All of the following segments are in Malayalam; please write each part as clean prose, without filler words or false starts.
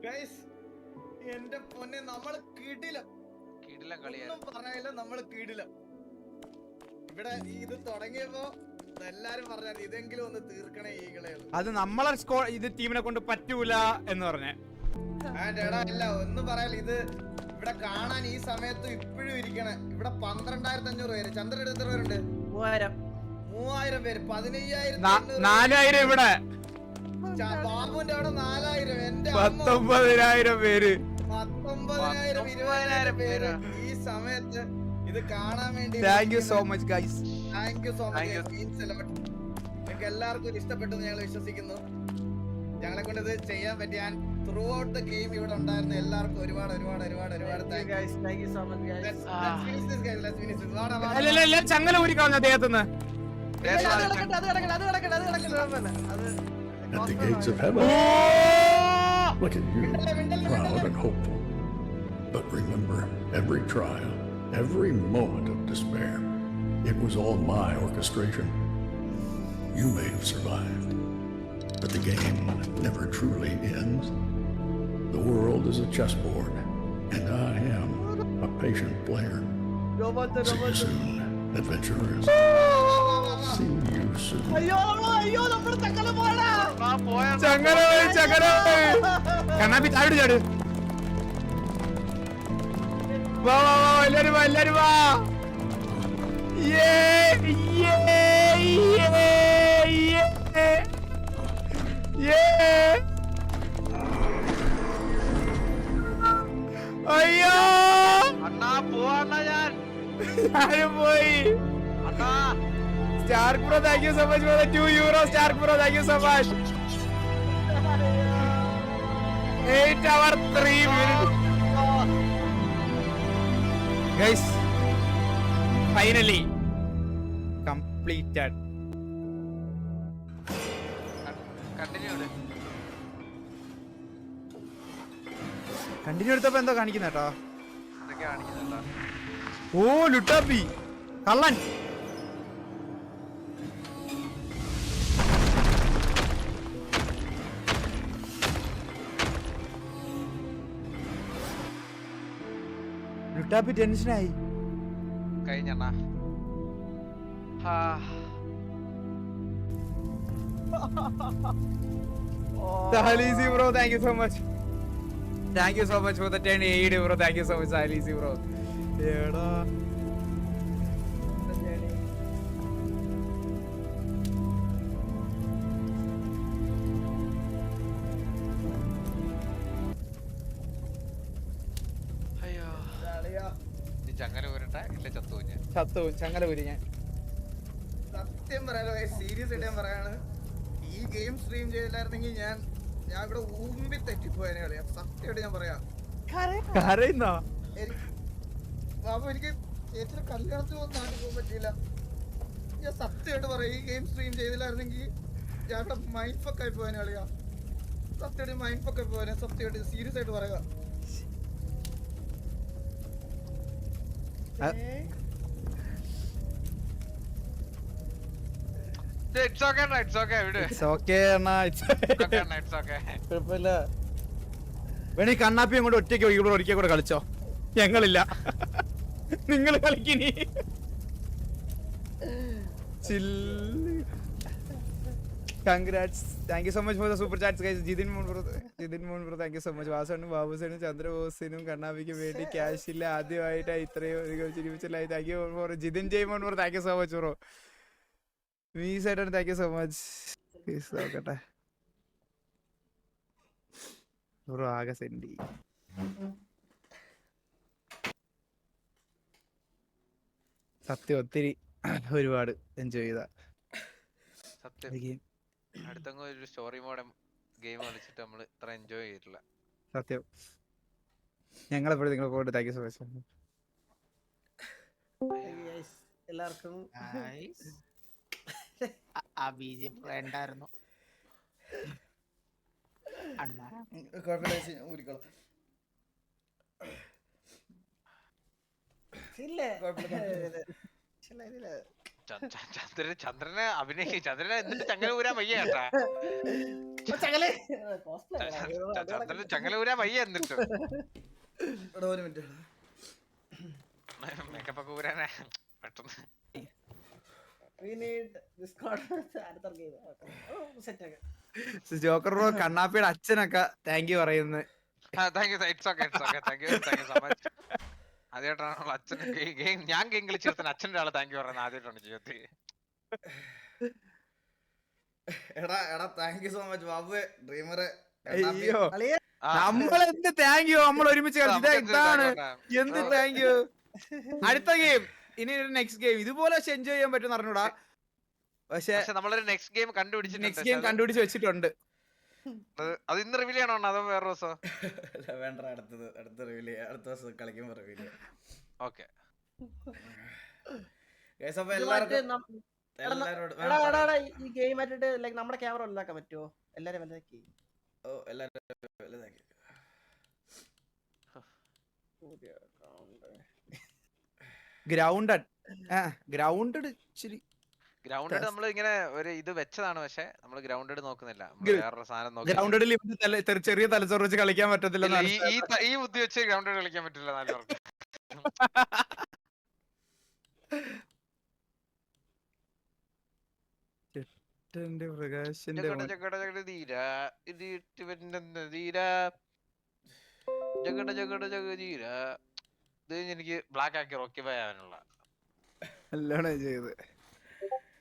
ഗൈസ് എന്റെ പൊന്നെ നമ്മള് കിടിലം പറയില്ല, നമ്മള് കിടിലം. ഇവിടെ ഇത് തുടങ്ങിയപ്പോ എല്ലാരും പറഞ്ഞാൽ ഇതെങ്കിലും ഒന്ന് തീർക്കണേ ഈകളെ. അത് നമ്മളെ ഇത് ടീമിനെ കൊണ്ട് പറ്റൂല എന്ന് പറഞ്ഞേ. അല്ല ഒന്നും പറയാല്ല, ഇത് ഇവിടെ കാണാൻ ഈ സമയത്ത് ഇപ്പോഴും ഇരിക്കണേ. ഇവിടെ 12,500 പേര്. ചന്ദ്രൻ എത്ര പേരുണ്ട്? 3000 പേര്. 15,000 ഇവിടെ. ബാബുവിന്റെ അവിടെ 4000. എന്റെ 19,000 പേര്. 19,000 20,000 പേര് ഈ സമയത്ത് ഇത് കാണാൻ വേണ്ടി. Thank you so much guys. Thank you so much. നിങ്ങൾക്ക് എല്ലാവർക്കും ഇഷ്ടപ്പെട്ടെന്ന് ഞങ്ങൾ വിശ്വസിക്കുന്നു. ഞങ്ങളെ കൊണ്ട് ഇത് ചെയ്യാൻ പറ്റിയ ത്രൂ ഔട്ട് ദ ഗെയിം ഇവിടെ ഉണ്ടായിരുന്ന എല്ലാവർക്കും ഒരുപാട് ചങ്ങല ഊരിക്കളഞ്ഞ അദ്ദേഹത്തിന്. At the gates of heaven. Look at you, proud and hopeful. But remember, every trial, every moment of despair, it was all my orchestration. You may have survived, but the game never truly ends. The world is a chessboard, and I am a patient player. See you soon, adventurers. See you soon. കണ്ണാപ്പി ചാടി ചാട്. വാ വാ വാ എല്ലാരും വാ, എല്ലാരും വാ. അയ്യോ അണ്ണാ പോവാ ഞാൻ പോയി. Stark Bro, thank you so much for the €2. Stark Bro, thank you so much. 8 hours 3 minutes. Guys, finally completed. Continue എടുത്തപ്പോ എന്തോ കാണിക്കുന്ന കേട്ടോ. ഓ ലുട്ടാപ്പി കള്ളൻ. ലുട്ടാപ്പി ടെൻഷനായി കഴിഞ്ഞണ്ണാ. Sahalizi bro, thank you so much. Thank you so much for the 10 aid bro. Thank you so much Sahalizi bro. എടാ ചത്തു ചങ്ങല ഊരി ഞാൻ. സത്യം പറയാലോ, സീരിയസ് ആയിട്ട് ഞാൻ പറയാണ്, ഈ ഗെയിം സ്ട്രീം ചെയ്തില്ലായിരുന്നെങ്കിൽ ഞാൻ ഇവിടെ ഊമ്പി തെറ്റിപ്പോയതിനെ കളിയാ. സത്യമായിട്ട് ഞാൻ പറയാം. കരയുന്നോ ബാബു, എനിക്ക് ചേച്ചിയുടെ കല്യാണത്തിന് ഒന്നും നാട്ടിൽ പോകാൻ പറ്റിയില്ല. ഞാൻ സത്യമായിട്ട് പറയാം, ഈ ഗെയിം സ്ട്രീം ചെയ്തില്ലായിരുന്നെങ്കിൽ ഞാൻ ഇവിടെ മൈൻഡ് ഫക്ക് ആയി പോയതിനെ കളിയാ. സത്യമായിട്ട് മൈൻഡ് ഫക്ക് ആയി പോയതിനെ. സത്യമായിട്ട് സീരിയസ് ആയിട്ട് പറയാ. വേണി കണ്ണാപ്പിയും കൊണ്ട് ഒറ്റയ്ക്ക് ഇവിടെ ഒരിക്കൽ കൂടെ കളിച്ചോ. ഞങ്ങളില്ല, നിങ്ങൾ കളിക്കിനി. Congrats. Thank you so much for the super chats guys. Jidin Moon bro, thank you so much. വാസനും ബാബുസനും ചന്ദ്രബോസിനും കണ്ണാപ്പിക്ക് വേണ്ടി ക്യാഷ് ഇല്ല, ആദ്യമായിട്ട് ഇത്രയും ചിരിപ്പിച്ചില്ല. Thank you for Jithin Jaimon bro, thank you so much bro. മീ സൈഡൻ താങ്ക് യു സോ മച്ച്. നോക്കട്ടെ ബ്രോ, ആകെ സെൻഡി. സത്യം ഒത്തിരി ഒരുപാട് എൻജോയ് ചെയ്ത അടുത്തങ്ങ് ഒരു സ്റ്റോറി മോഡ് ഗെയിം കളിച്ചിട്ട് നമ്മൾ ഇത്ര എൻജോയ് ചെയ്തിട്ടില്ല. സത്യം. ഞങ്ങളെപ്പോഴും നിങ്ങളെ പോയിട്ട് താങ്ക് യു സോ മച്ച്. എല്ലാവർക്കും ആ ബിജെപി വേണ്ടായിരുന്നു. ചന്ദ്രനെ അഭിനയിക്കും. ചന്ദ്രനെ എന്നിട്ട് ചങ്ങല ഊരാൻ വയ്യ കേട്ടാ. ചന്ദ്രൻ ചങ്ങലൂരാ വയ്യ എന്നിട്ട് എടാ ഒരു മിനിറ്റ് മേക്കപ്പ് ഒക്കെ ഊരാനാ പെട്ടെന്ന്. ജോക്കർ ബ്രോ കണ്ണാപ്പിയുടെ അച്ഛനൊക്കെ താങ്ക് യു പറയുന്നു. Thank you, it's okay thank you so much. ആദ്യമായിട്ടാണ് അച്ഛൻ ഞാൻ ഗെയിം കളിച്ചിരുന്ന അച്ഛൻ്റെ ആള് താങ്ക് യു പറയുന്നത് ആദ്യമായിട്ടാണ് ജീവിതത്തിൽ. എടാ thank you so much Babu ഡ്രീമറെ. അയ്യോ നമ്മളെന്ത് താങ്ക് യു, നമ്മൾ ഒരുമിച്ച് കളിച്ചത് ഇതാണ് എന്ത് താങ്ക് യു. അടുത്ത ഗെയിം ഇനി ഒരു നെക്സ്റ്റ് ഗെയിം ഇതുപോലെ എൻജോയ് ചെയ്യാൻ പറ്റും അറിഞ്ഞൂടാ, പക്ഷെ നമ്മളൊരു നെക്സ്റ്റ് ഗെയിം നെക്സ്റ്റ് ഗെയിം കണ്ടുപിടിച്ച് വെച്ചിട്ടുണ്ട്. അത് ഇന്ന് റിവീൽ ചെയ്യണോ അതോ വേറെ ദിവസം? വേണ്ട, അടുത്ത റിവീൽ ചെയ്യാം, അടുത്ത ദിവസം കളിക്കുമ്പോ റിവീൽ ചെയ്യാം. ഓക്കെ അപ്പൊ എല്ലാവർക്കും ഈ ഗെയിം ആയിട്ട് ലൈക്ക് നമ്മുടെ ക്യാമറ ഉണ്ടാക്കാൻ പറ്റുമോ? എല്ലാരും വലുതാക്കി. ഓ എല്ലാരും വലുതാക്കി. ഗ്രൗണ്ടഡ് ശരി. ഗ്രൗണ്ടഡ് നമ്മൾ ഇങ്ങനെ ഒരു ഇത് വെച്ചതാണ്, പക്ഷെ നമ്മൾ ഗ്രൗണ്ടഡ് നോക്കുന്നില്ല, വേറൊരു സാധനം നോക്കി. ഗ്രൗണ്ടഡിൽ ചെറിയ തലച്ചോറ് വെച്ച് കളിക്കാൻ പറ്റത്തില്ല. ഈ ബുദ്ധി വെച്ച് ഗ്രൗണ്ടഡ് കളിക്കാൻ പറ്റില്ല നാല് പേർക്ക്. എനിക്ക് ബ്ലാക്ക് ആക്കി റോക്കി പോയാനുള്ള നല്ലോണം ചെയ്ത്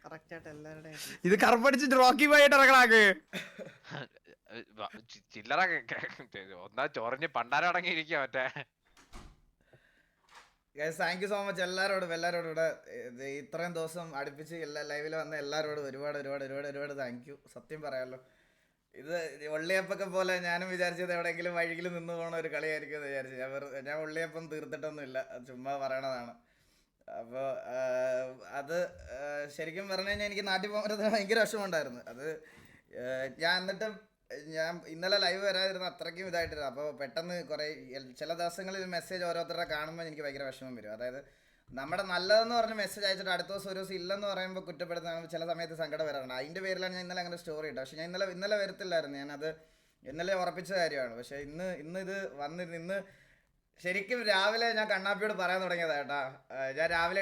കറക്റ്റ് ആയിട്ട് എല്ലാവരുടെയും ഇത് കറുപ്പടിച്ചിട്ട് റോക്കി പോയിട്ട് ഇറങ്ങണാക്ക് ചില്ലറ ഒന്നാ ചൊറിഞ്ഞ് പണ്ടാരം അടങ്ങിയിരിക്കുക മറ്റേ. താങ്ക് യു സോ മച്ച് എല്ലാരോടും ഇവിടെ ഇത്രയും ദിവസം അടുപ്പിച്ച് എല്ലാ ലൈവിൽ വന്ന എല്ലാരോടും ഒരുപാട് താങ്ക് യു. സത്യം പറയാമല്ലോ, ഇത് ഉള്ളിയപ്പൊക്കെ പോലെ ഞാനും വിചാരിച്ചത് എവിടെയെങ്കിലും വഴിയിൽ നിന്ന് പോകണ ഒരു കളിയായിരിക്കും എന്ന് വിചാരിച്ചു. ഞാൻ ഉള്ളിയപ്പം തീർത്തിട്ടൊന്നുമില്ല, ചുമ്മാ പറയണതാണ്. അപ്പോൾ അത് ശരിക്കും പറഞ്ഞു കഴിഞ്ഞാൽ എനിക്ക് നാട്ടിൽ പോകുന്നത് ഭയങ്കര വിഷമമുണ്ടായിരുന്നു. അത് ഞാൻ ഇന്നലെ ലൈവ് വരാതിരുന്ന അത്രയ്ക്കും ഇതായിട്ടിരുന്നു. അപ്പോൾ പെട്ടെന്ന് കുറേ ചില ദിവസങ്ങളിൽ മെസ്സേജ് ഓരോരുത്തരുടെ കാണുമ്പോൾ എനിക്ക് ഭയങ്കര വിഷമം വരും. അതായത് നമ്മുടെ നല്ലതെന്ന് പറഞ്ഞ് മെസ്സേജ് അയച്ചിട്ട് അടുത്ത ദിവസം ഒരു ദിവസം ഇല്ലെന്ന് പറയുമ്പോൾ കുറ്റപ്പെടുത്തുന്ന ചില സമയത്ത് സങ്കടം വരാറുണ്ട്. അതിൻ്റെ പേരിലാണ് ഞാൻ ഇന്നലെ അങ്ങനെ സ്റ്റോറി ഇട്ടത്. പക്ഷേ ഞാൻ ഇന്നലെ വരത്തില്ലായിരുന്നു, ഞാനത് ഇന്നലെ ഉറപ്പിച്ച കാര്യമാണ്. പക്ഷേ ഇന്ന് ഇത് വന്നിരുന്ന് ശരിക്കും രാവിലെ ഞാൻ കണ്ണാപ്പിയോട് പറയാൻ തുടങ്ങിയതാ കേട്ടാ. ഞാൻ രാവിലെ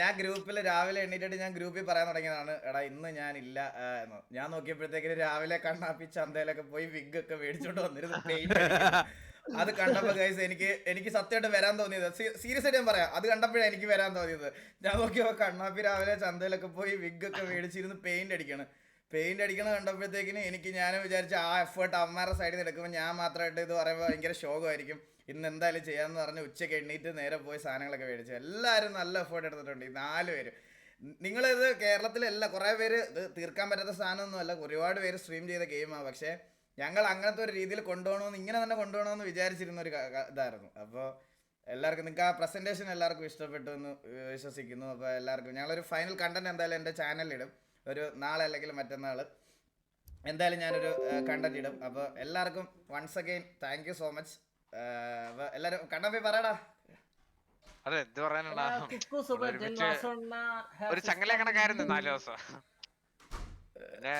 ഞാൻ ഗ്രൂപ്പിൽ രാവിലെ എണ്ണീറ്റിട്ട് ഞാൻ ഗ്രൂപ്പിൽ പറയാൻ തുടങ്ങിയതാണ്, എടാ ഇന്ന് ഞാനില്ല എന്ന്. ഞാൻ നോക്കിയപ്പോഴത്തേക്കിന് രാവിലെ കണ്ണാപ്പി ചന്തയിലൊക്കെ പോയി വിഗ് ഒക്കെ മേടിച്ചോണ്ട് വന്നിരുന്നു. അത് കണ്ടപ്പോ ഗൈസ് എനിക്ക് സത്യമായിട്ട് വരാൻ തോന്നിയത്, സീരിയസ് ആയിട്ട് ഞാൻ പറയാം, അത് കണ്ടപ്പോഴാണ് എനിക്ക് വരാൻ തോന്നിയത്. ഞാൻ നോക്കിയപ്പോ കണ്ണാപ്പി രാവിലെ ചന്തയിലൊക്കെ പോയി വിഗ് ഒക്കെ മേടിച്ചിരുന്ന് പെയിന്റ് അടിക്കണം കണ്ടപ്പോഴത്തേക്കിന് ഞാനും വിചാരിച്ച ആ എഫേർട്ട് അമ്മമാരുടെ സൈഡിൽ നിന്ന് എടുക്കുമ്പോൾ ഞാൻ മാത്രമായിട്ട് ഇത് പറയുമ്പോൾ ഭയങ്കര ശോകമായിരിക്കും. ഇന്ന് എന്തായാലും ചെയ്യാമെന്ന് പറഞ്ഞ് ഉച്ചയ്ക്ക് എണ്ണീറ്റ് നേരെ പോയി സാധനങ്ങളൊക്കെ മേടിച്ചു. എല്ലാവരും നല്ല എഫേർട്ട് എടുത്തിട്ടുണ്ട്, ഈ 4 പേര്. നിങ്ങളിത് കേരളത്തിലല്ല, കുറേ പേര് ഇത് തീർക്കാൻ പറ്റാത്ത സാധനമൊന്നുമല്ല, ഒരുപാട് പേര് സ്ട്രീം ചെയ്ത ഗെയിമാണ്. പക്ഷേ ഞങ്ങൾ അങ്ങനത്തെ ഒരു രീതിയിൽ കൊണ്ടുപോകണമെന്ന് ഇങ്ങനെ തന്നെ കൊണ്ടുപോകണമെന്ന് വിചാരിച്ചിരുന്ന ഒരു ഇതായിരുന്നു. അപ്പോൾ എല്ലാവർക്കും നിങ്ങൾക്ക് ആ പ്രസൻറ്റേഷൻ എല്ലാവർക്കും ഇഷ്ടപ്പെട്ടു എന്ന് വിശ്വസിക്കുന്നു. അപ്പോൾ എല്ലാവർക്കും ഞങ്ങളൊരു ഫൈനൽ കണ്ടന്റ് എന്തായാലും എൻ്റെ ചാനലിലിടും, ഒരു നാളെ അല്ലെങ്കിൽ മറ്റന്നാൾ എന്തായാലും ഞാനൊരു കണ്ടന്റ് ഇടും. അപ്പോൾ എല്ലാവർക്കും once again thank you so much. അപ്പോൾ എല്ലാവരും കണ്ണപ്പി പറയടാ. അതെ എന്ത് പറയാനുണ്ടാ, ഒരു ചങ്ങല കണക്കായിരുന്നു 4 ദിവസം, പിന്നെ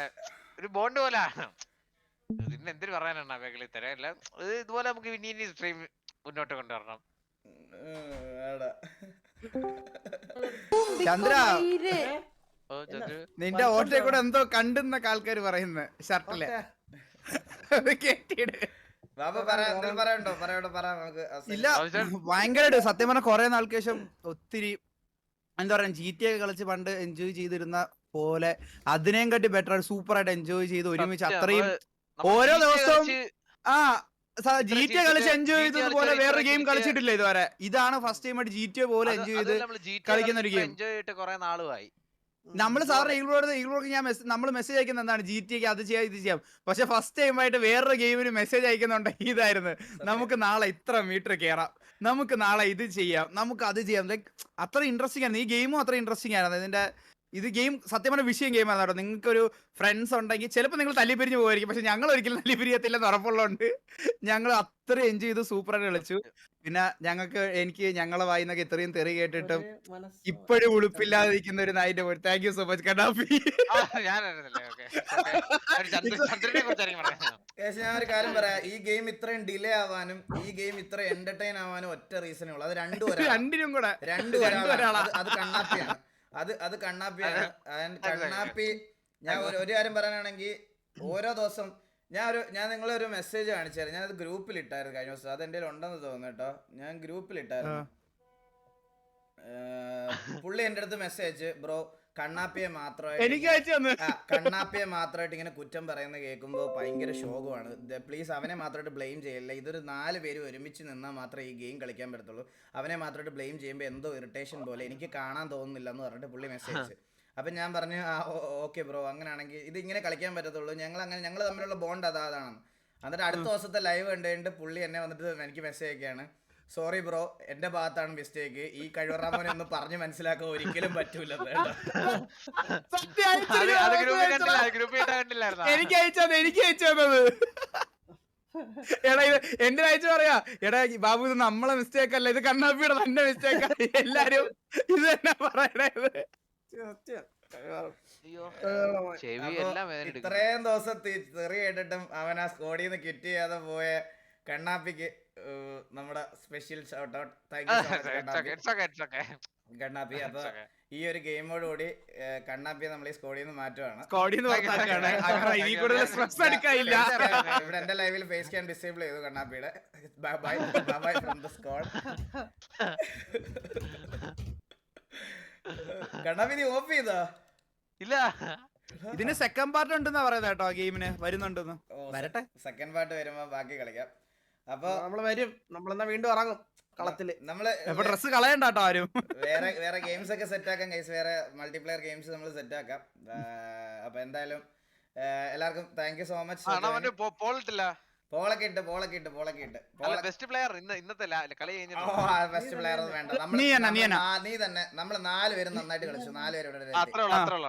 ഒരു ബോണ്ട് പോലെ. പിന്നെ എന്തിനു പറയാനുണ്ടാ മേഖല തരല്ല. ഇതുപോലെ നമുക്ക് ഇനി സ്ട്രീം മുന്നോട്ട് കൊണ്ടുവരണം. ചന്ദ്ര നിന്റെ ഓട്ടെ കൂടെ എന്തോ കണ്ടെന്നൊക്കെ ആൾക്കാർ പറയുന്നത് ഷർട്ടില് കേട്ടിട്. ഇല്ല ഭയങ്കരമായിട്ട് സത്യം പറഞ്ഞ കുറെ നാൾക്ക് ശേഷം ഒത്തിരി എന്താ പറയാ GTA കളിച്ച് പണ്ട് എൻജോയ് ചെയ്തിരുന്ന പോലെ അതിനേം കാട്ടി ബെറ്റർ സൂപ്പർ ആയിട്ട് എൻജോയ് ചെയ്ത് ഒരുമിച്ച് അത്രയും ഓരോ ദിവസവും GTA കളിച്ച് എൻജോയ് ചെയ്തതുപോലെ വേറൊരു ഗെയിം കളിച്ചിട്ടില്ല ഇതുവരെ. ഇതാണ് ഫസ്റ്റ് ടൈം ആയിട്ട് GTA പോലെ എൻജോയ് ചെയ്ത് കളിക്കുന്ന ഒരു ഗെയിം. നമ്മള് സാറിന് ഈഗിളോർക്ക് നമ്മൾ മെസ്സേജ് അയക്കുന്ന എന്താണ് GTAക്ക് അത് ചെയ്യാം ഇത് ചെയ്യാം, പക്ഷെ ഫസ്റ്റ് ടൈം ആയിട്ട് വേറൊരു ഗെയിമിന് മെസ്സേജ് അയക്കുന്നുണ്ട് ഇതായിരുന്നു, നമുക്ക് നാളെ ഇത്ര മീറ്റർ കയറാം, നമുക്ക് നാളെ ഇത് ചെയ്യാം, നമുക്ക് അത് ചെയ്യാം. ലൈക്ക് അത്ര ഇൻട്രസ്റ്റിംഗ് ആയിരുന്നു ഈ ഗെയിമും, അത്ര ഇൻട്രസ്റ്റിംഗ് ആയിരുന്നു. ഇതിന്റെ ഇത് ഗെയിം സത്യം പറഞ്ഞ വിഷയം ഗെയിമാണ് കേട്ടോ. നിങ്ങൾക്ക് ഒരു ഫ്രണ്ട്സ് ഉണ്ടെങ്കിൽ ചിലപ്പോൾ നിങ്ങൾ തല്ലിപ്പിരിഞ്ഞ് പോയിരിക്കും, പക്ഷെ ഞങ്ങൾ ഒരിക്കലും തല്ലിപ്പിരിയത്തില്ലെന്ന് ഉറപ്പുള്ളതുകൊണ്ട് ഞങ്ങൾ അത്ര എൻജോയ് ചെയ്ത് സൂപ്പറായിട്ട് കളിച്ചു. പിന്നെ എനിക്ക് ഞങ്ങളെ വായിന്നൊക്കെ ഇത്രയും തെറി കേട്ടിട്ടും ഇപ്പോഴും ഉളുപ്പില്ലാതിരിക്കുന്ന ഒരു നായിന്റെ പോയി. താങ്ക് യു സോ മച്ച് കണ്ണാപ്പി. ചന്ദ്രനെ കുറിച്ചായിരിക്കും പറയുന്നത്. ഞാൻ ഒരു കാര്യം പറയാം, ഈ ഗെയിം ഇത്രയും ഡിലേ ആവാനും ഈ ഗെയിം ഇത്ര എന്റർടൈൻ ആവാനും ഒറ്റ റീസണേ ഉള്ളൂ. അത് രണ്ടിനും കൂടെ അത് കണ്ണാപ്പിയാണ്. അത് കണ്ണാപ്പിയാണ്. കണ്ണാപ്പി ഞാൻ ഒരു കാര്യം പറയാനാണെങ്കിൽ ഓരോ ദിവസം ഞാൻ നിങ്ങളെ ഒരു മെസ്സേജ് കാണിച്ചായിരുന്നു. ഞാനത് ഗ്രൂപ്പിൽ ഇട്ടായിരുന്നു കഴിഞ്ഞ ദിവസം. അത് എൻ്റെ ഉണ്ടെന്ന് തോന്നുന്നു കേട്ടോ. ഞാൻ ഗ്രൂപ്പിൽ ഇട്ടായിരുന്നു. പുള്ളി എൻ്റെ അടുത്ത് മെസ്സേജ്, ബ്രോ കണ്ണാപ്പിയെ മാത്രമായിട്ട് ഇങ്ങനെ കുറ്റം പറയുന്ന കേൾക്കുമ്പോൾ ഭയങ്കര ശോകമാണ്. പ്ലീസ് അവനെ മാത്രമായിട്ട് ബ്ലെയിം ചെയ്യല്ല. ഇതൊരു 4 പേര് ഒരുമിച്ച് നിന്നാൽ മാത്രമേ ഈ ഗെയിം കളിക്കാൻ പറ്റത്തുള്ളൂ. അവനെ മാത്രമായിട്ട് ബ്ലെയിം ചെയ്യുമ്പോൾ എന്തോ ഇറിറ്റേഷൻ പോലെ എനിക്ക് കാണാൻ തോന്നുന്നില്ല എന്ന് പറഞ്ഞിട്ട് പുള്ളി മെസ്സേജ്. അപ്പം ഞാൻ പറഞ്ഞു ഓക്കെ ബ്രോ, അങ്ങനെയാണെങ്കിൽ ഇത് ഇങ്ങനെ കളിക്കാൻ പറ്റത്തുള്ളൂ. ഞങ്ങൾ തമ്മിലുള്ള ബോണ്ട് അതാണ്. എന്നിട്ട് അടുത്ത ദിവസത്തെ ലൈവ് കണ്ടുകൊണ്ട് പുള്ളി എന്നെ വന്നിട്ട് എനിക്ക് മെസ്സേജ് ഒക്കെയാണ്, സോറി ബ്രോ, എന്റെ ഭാഗത്താണ് മിസ്റ്റേക്ക്. ഈ കഴിവറാമോനെ ഒന്ന് പറഞ്ഞ് മനസ്സിലാക്കാൻ ഒരിക്കലും പറ്റൂല. എനിക്ക് അയച്ചത് എടാ ഇത് എന്റെ അയച്ചു പറയാ, എടാ ബാബു ഇത് നമ്മളെ മിസ്റ്റേക്ക് അല്ല, ഇത് കണ്ണാപ്പിയുടെ തന്നെ മിസ്റ്റേക്ക്. എല്ലാരും ഇത് തന്നെ പറയണത്. ഇത്രയും ദിവസം തെറി കേട്ടിട്ടും അവൻ ആ സ്കോഡിൽ നിന്ന് കിറ്റ് ചെയ്യാതെ പോയ കണ്ണാപ്പിക്ക് നമ്മുടെ സ്പെഷ്യൽ ഷൗട്ട് ഔട്ട്. കണ്ണാപ്പി. അപ്പൊ ഈ ഒരു ഗെയിമോട് കൂടി കണ്ണാപ്പിയെ നമ്മൾ ഈ സ്കോഡിൽ നിന്ന് മാറ്റുവാണ്. ഇവിടെ എന്റെ ലൈവിൽ ഫേസ് ക്യാം ഡിസേബിൾ ചെയ്തു കണ്ണാപ്പിയുടെ. Bye from the squad. Kannappi നീ ഓഫ് ചെയ്തോ? ഇല്ല, ഇതിന് സെക്കൻഡ് പാർട്ട് ഉണ്ടെന്നാ പറയുന്നത് കേട്ടോ. ഗെയിമിന് വരുന്നുണ്ടെന്ന്. വരട്ടെ, സെക്കൻഡ് പാർട്ട് വരുമ്പോ ബാക്കി കളിക്കാം. അപ്പൊ നമ്മള് വരും, നമ്മളെന്നാ വീണ്ടും ഇറങ്ങും കളത്തില്. നമ്മള് ഡ്രസ് കളയണ്ട കേട്ടോ ആരും. വേറെ ഗെയിംസ് ഒക്കെ സെറ്റ് ആക്കാം ഗൈസ്. വേറെ മൾട്ടിപ്ലെയർ ഗെയിംസ് നമ്മൾ സെറ്റ് ആക്കാം. അപ്പൊ എന്തായാലും എല്ലാവർക്കും താങ്ക് യു സോ മച്ച്. പോളൊക്കെ ഇട്ട് ബെസ്റ്റ് പ്ലെയർ ഇന്നത്തെ കളി ബെസ്റ്റ് പ്ലെയർ വേണ്ട. നീ തന്നെ. നമ്മള് 4 പേരും നന്നായിട്ട് കളിച്ചു. 4 പേര് ഇവിടെ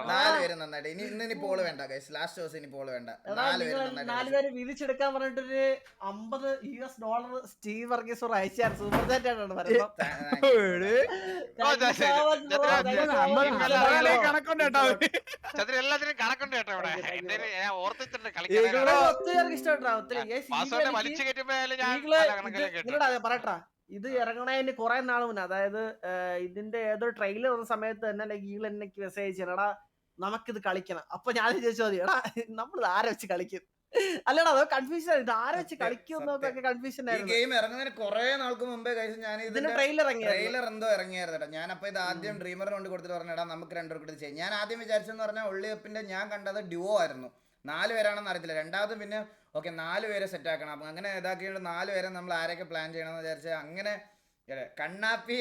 4 പേരും നന്നായിട്ട്. ഇനി പോള് വേണ്ട ഗൈസ്. ലാസ്റ്റ് ദിവസം ഇനി പോള് വേണ്ട. 4 പേര് വിധിച്ചെടുക്കാൻ പറഞ്ഞിട്ടൊരു $50 സ്റ്റീവ് വർഗീസ് അയച്ചാൽ സൂപ്പർ ചാറ്റ് ആണ് പറയുന്നത്. കണക്കുണ്ട് കേട്ടോ, എല്ലാത്തിനും കണക്കുണ്ട് കേട്ടോ. ഇവിടെ ഓർത്തിട്ടുണ്ട് പറയട്ടാ. ഇത് ഇറങ്ങണതിന് കുറെ നാൾ മുന്നേ, അതായത് ഇതിന്റെ ഏതോ ട്രെയിലർ വന്ന സമയത്ത് തന്നെ ഈഗിൾ എനിക്ക് മെസ്സേജ് ചെയ്യണടാ നമുക്കിത് കളിക്കണം. അപ്പൊ ഞാൻ ചോദിച്ചു മതി, എടാ നമ്മൾ ആരെ വെച്ച് കളിക്കും? അല്ലടാ അത് കൺഫ്യൂഷൻ ആയിരുന്നു, ആരെ വെച്ച് കളിക്കുന്നൊക്കെ കൺഫ്യൂഷൻ ആയിരുന്നു. ഗെയിം ഇറങ്ങുന്നതിന് കുറെ നാൾക്ക് മുമ്പേ ഞാൻ ഇതിന്റെ ട്രെയിലർ എന്തോ ഇറങ്ങിയായിരുന്നു. ഞാൻ അപ്പൊ ഇത് ആദ്യം ഡ്രീമറിന് കൊണ്ട് കൊടുത്തിട്ട് പറഞ്ഞാ നമുക്ക് 2 പേർക്ക് ഇത് ചെയ്യാം. ഞാൻ ആദ്യം വിചാരിച്ചെന്ന് പറഞ്ഞാൽ ഒള്ളിയപ്പിന്റെ ഞാൻ കണ്ടത് ഡ്യുവോ ആയിരുന്നു. 4 പേരാണെന്ന് അറിയത്തില്ല. രണ്ടാമത് പിന്നെ ഓക്കെ 4 പേരെ സെറ്റ് ആക്കണം. അപ്പം അങ്ങനെ ഇതാക്കിയിട്ട് 4 പേരെ നമ്മൾ ആരൊക്കെ പ്ലാൻ ചെയ്യണമെന്ന് വിചാരിച്ചാൽ അങ്ങനെ കണ്ണാപ്പി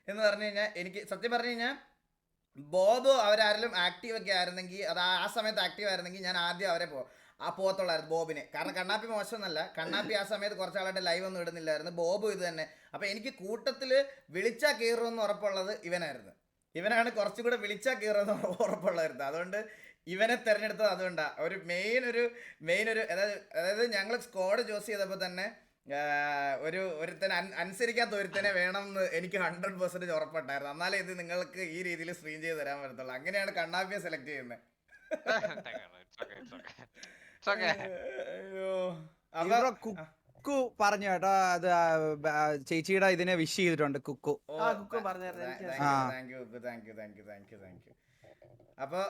എന്ന് പറഞ്ഞു കഴിഞ്ഞാൽ എനിക്ക് സത്യം പറഞ്ഞു കഴിഞ്ഞാൽ ബോബ് അവരാരെങ്കിലും ആക്റ്റീവ് ഒക്കെ ആയിരുന്നെങ്കിൽ, അത് ആ സമയത്ത് ആക്റ്റീവ് ആയിരുന്നെങ്കിൽ ഞാൻ ആദ്യം അവരെ പോകത്തുള്ളായിരുന്നു ബോബിനെ. കാരണം കണ്ണാപ്പി മോശമൊന്നല്ല. കണ്ണാപ്പി ആ സമയത്ത് കുറച്ചാളായിട്ട് ലൈവ് ഒന്നും ഇടുന്നില്ലായിരുന്നു. ബോബ് ഇത് തന്നെ. അപ്പം എനിക്ക് കൂട്ടത്തിൽ വിളിച്ചാൽ കയറുമെന്ന് ഉറപ്പുള്ളത് ഇവനാണ് കുറച്ചും കൂടെ വിളിച്ചാൽ കയറുമെന്ന് ഉറപ്പുള്ളായിരുന്നു. അതുകൊണ്ട് ഇവനെ തിരഞ്ഞെടുത്തത് അതുകൊണ്ടാണ്. ഒരു മെയിൻ ഒരു അതായത് ഞങ്ങൾ സ്ക്വാഡ് ചൂസ് ചെയ്തപ്പോൾ തന്നെ ഒരുത്തനെ അനുസരിക്കാത്ത ഒരുത്തനെ വേണമെന്ന് എനിക്ക് 100% ഉറപ്പുണ്ടായിരുന്നു. എന്നാലേ ഇത് നിങ്ങൾക്ക് ഈ രീതിയിൽ സ്ട്രീം ചെയ്ത് തരാൻ പറ്റത്തുള്ളൂ. അങ്ങനെയാണ് കണ്ണാപ്പിയെ സെലക്ട് ചെയ്യുന്നത്. കുക്കു പറഞ്ഞു കേട്ടോ, അത് ചേച്ചിയുടെ ഇതിനെ വിഷ് ചെയ്തിട്ടുണ്ട് കുക്കു. അപ്പൊ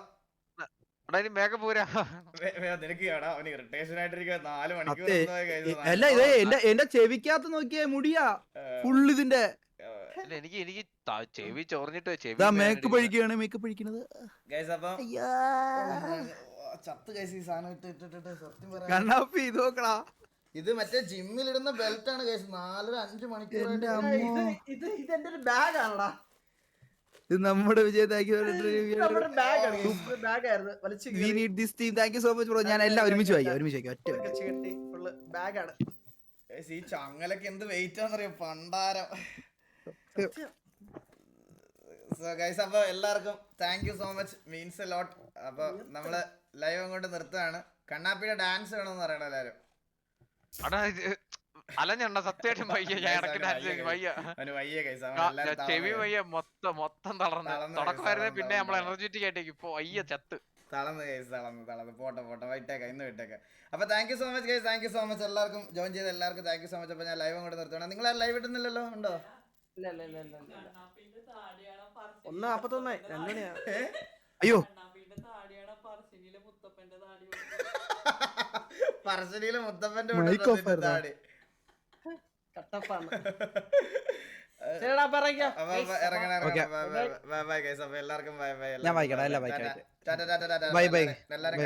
അല്ല ഇത് എന്റെ ചെവിക്കകത്ത് നോക്കിയ മുടിയാ ഫുള്ള് ഇതിന്റെ. എനിക്ക് ചെവി ചോർന്നിട്ട് മേക്കപ്പ് അഴിക്കണത് കണ്ണാപ്പി ഇത് നോക്കടാ. ഇത് മറ്റേ ജിമ്മിലിടുന്ന ബെൽറ്റ് ആണ് ഗൈസ്. 4-5 മണിക്കൂർ. ഇത് എന്റെ ഒരു ബാഗ് ആണടാ. ഇത് നമ്മുടെ ഞാൻ എല്ലാം ഒരുമിച്ച് വായിക്കാം. ഈ ചങ്ങലൊക്കെ എന്ത് വെയിറ്റ് ആണെന്നറിയോ, പണ്ടാരം. സോ ഗൈസ് അപ്പൊ എല്ലാവർക്കും thank you so much, means a lot. അപ്പൊ നമ്മള് ലൈവ് അങ്ങോട്ട് നിർത്തുകയാണ്. കണ്ണാപ്പിയുടെ ഡാൻസ് വേണമെന്ന് പറയണം എല്ലാരും. അടാ അലഞ്ഞണ്ട സത്യമായിട്ടും വയ്യ, ഞാൻ ഇടയ്ക്ക് ഡാൻസ് വയ്യ, അവന് വയ്യ ഗൈസ്, ചെവി വയ്യ, മൊത്തം തളർന്ന്. തുടക്കമായിരുന്നു പിന്നെ നമ്മൾ എനർജറ്റിക് ആയിട്ടേക്ക് ഇപ്പൊ വയ്യ ചത്ത് തളർന്ന് ഗൈസ്, തളർന്ന്. പോട്ടെ വിട്ടേക്കാം, ഇന്ന് വിട്ടേക്കാം. അപ്പൊ thank you so much guys, thank you so much എല്ലാവർക്കും ജോയിൻ ചെയ്ത എല്ലാവർക്കും താങ്ക് യു സോ മച്ച്. അപ്പൊ ഞാൻ ലൈവ് അങ്ങോട്ട് നിർത്തണം. നിങ്ങൾ ലൈവ് ഇടുന്നില്ലല്ലോ? ഉണ്ടോ? ഇല്ല 1:41 2 മണിയാ. അയ്യോ പറശ്ശിനിയിലെ മുത്തപ്പന്റെ താടി കട്ടപ്പാണ്. ശരിടാ പറയാ. Bye guys. അപ്പൊ എല്ലാവർക്കും ബൈ ബൈ. ഞാൻ വായിക്കടാ, എല്ലാം വായിക്കാം. Bye bye. എല്ലാരും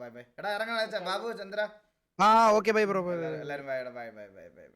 ബൈ ബൈ. എടാ ഇറങ്ങണ Babu Chandra. Okay bye bro. എല്ലാരും bye bye bye bye by.